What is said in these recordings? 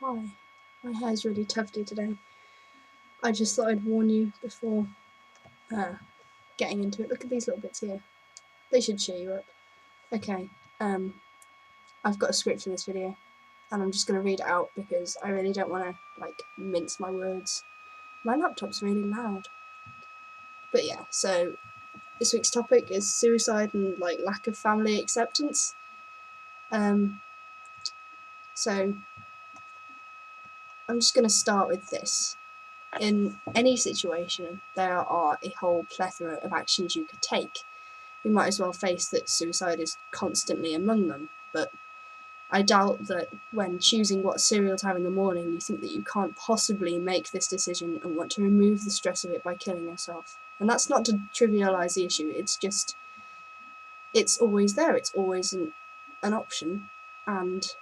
Hi, my hair's really tufty today. I just thought I'd warn you before getting into it. Look at these little bits here. They should cheer you up. Okay, I've got a script for this video, and I'm just going to read it out because I really don't want to, mince my words. My laptop's really loud. But yeah, so this week's topic is suicide and, lack of family acceptance. So I'm just going to start with this. In any situation, there are a whole plethora of actions you could take. We might as well face that suicide is constantly among them, but I doubt that when choosing what cereal to have in the morning, you think that you can't possibly make this decision and want to remove the stress of it by killing yourself. And that's not to trivialise the issue, it's just, it's always there, it's always an option, and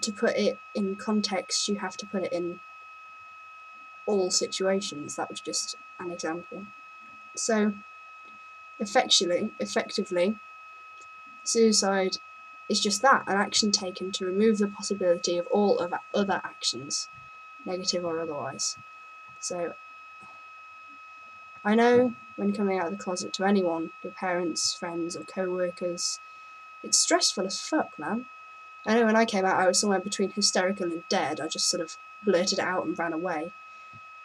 to put it in context, you have to put it in all situations. That was just an example. So, effectively, suicide is just that, an action taken to remove the possibility of all of other actions, negative or otherwise. So, I know when coming out of the closet to anyone, your parents, friends, or co-workers, it's stressful as fuck, man. I know when I came out, I was somewhere between hysterical and dead. I just sort of blurted it out and ran away,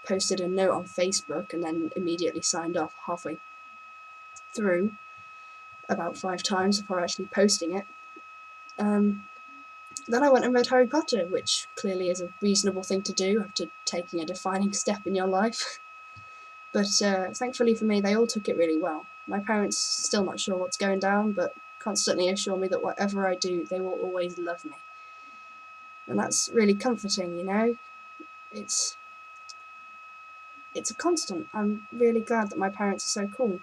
posted a note on Facebook, and then immediately signed off halfway through, about 5 times before actually posting it. Then I went and read Harry Potter, which clearly is a reasonable thing to do after taking a defining step in your life. But thankfully for me, they all took it really well. My parents still not sure what's going down, but constantly assure me that whatever I do, they will always love me. And that's really comforting, you know? It's a constant. I'm really glad that my parents are so cool.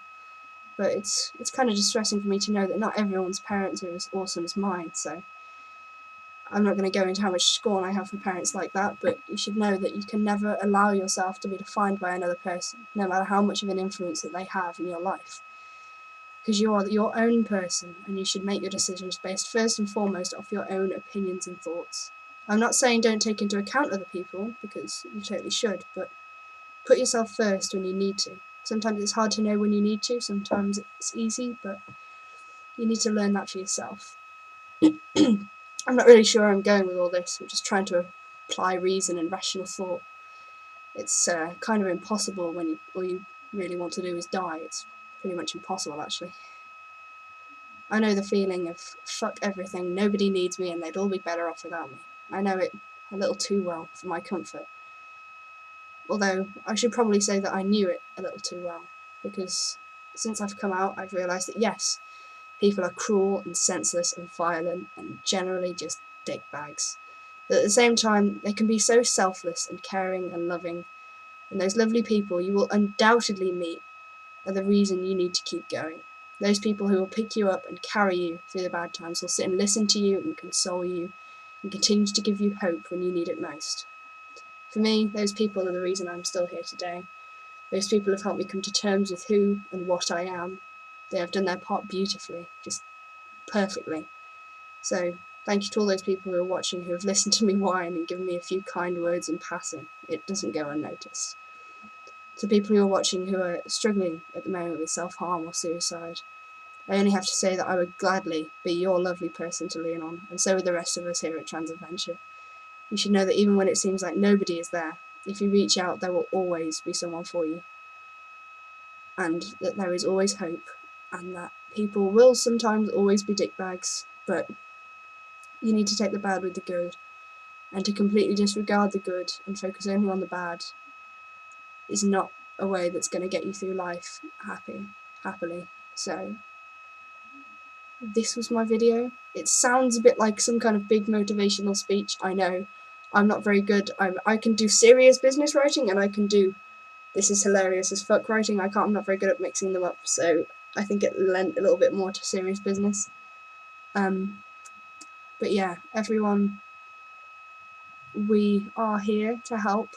But it's kind of distressing for me to know that not everyone's parents are as awesome as mine, so I'm not going to go into how much scorn I have for parents like that, but you should know that you can never allow yourself to be defined by another person, no matter how much of an influence that they have in your life. Because you are your own person, and you should make your decisions based first and foremost off your own opinions and thoughts. I'm not saying don't take into account other people, because you totally should, but put yourself first when you need to. Sometimes it's hard to know when you need to, sometimes it's easy, but you need to learn that for yourself. I'm not really sure where I'm going with all this. I'm just trying to apply reason and rational thought. It's kind of impossible when all you really want to do is die. It's pretty much impossible, actually. I know the feeling of fuck everything, nobody needs me, and they'd all be better off without me. I know it a little too well for my comfort. Although I should probably say that I knew it a little too well, because since I've come out, I've realised that yes, people are cruel and senseless and violent and generally just dickbags. But at the same time, they can be so selfless and caring and loving, and those lovely people you will undoubtedly meet are the reason you need to keep going. Those people who will pick you up and carry you through the bad times, will sit and listen to you and console you and continue to give you hope when you need it most. For me, those people are the reason I'm still here today. Those people have helped me come to terms with who and what I am. They have done their part beautifully, just perfectly. So thank you to all those people who are watching, who have listened to me whine and given me a few kind words in passing. It doesn't go unnoticed. To people who are watching who are struggling at the moment with self-harm or suicide, I only have to say that I would gladly be your lovely person to lean on, and so would the rest of us here at Transadventure. You should know that even when it seems like nobody is there, if you reach out, there will always be someone for you. And that there is always hope, and that people will sometimes always be dickbags, but you need to take the bad with the good, and to completely disregard the good and focus only on the bad is not a way that's going to get you through life happily. So this was my video. It sounds a bit like some kind of big motivational speech, I know. I'm not very good. I can do serious business writing, and I can do this is hilarious as fuck writing. I'm not very good at mixing them up, so I think it lent a little bit more to serious business. But yeah, everyone, we are here to help,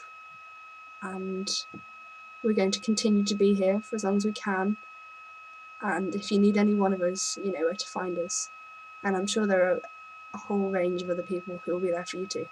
and we're going to continue to be here for as long as we can. And if you need any one of us, you know where to find us. And I'm sure there are a whole range of other people who will be there for you too.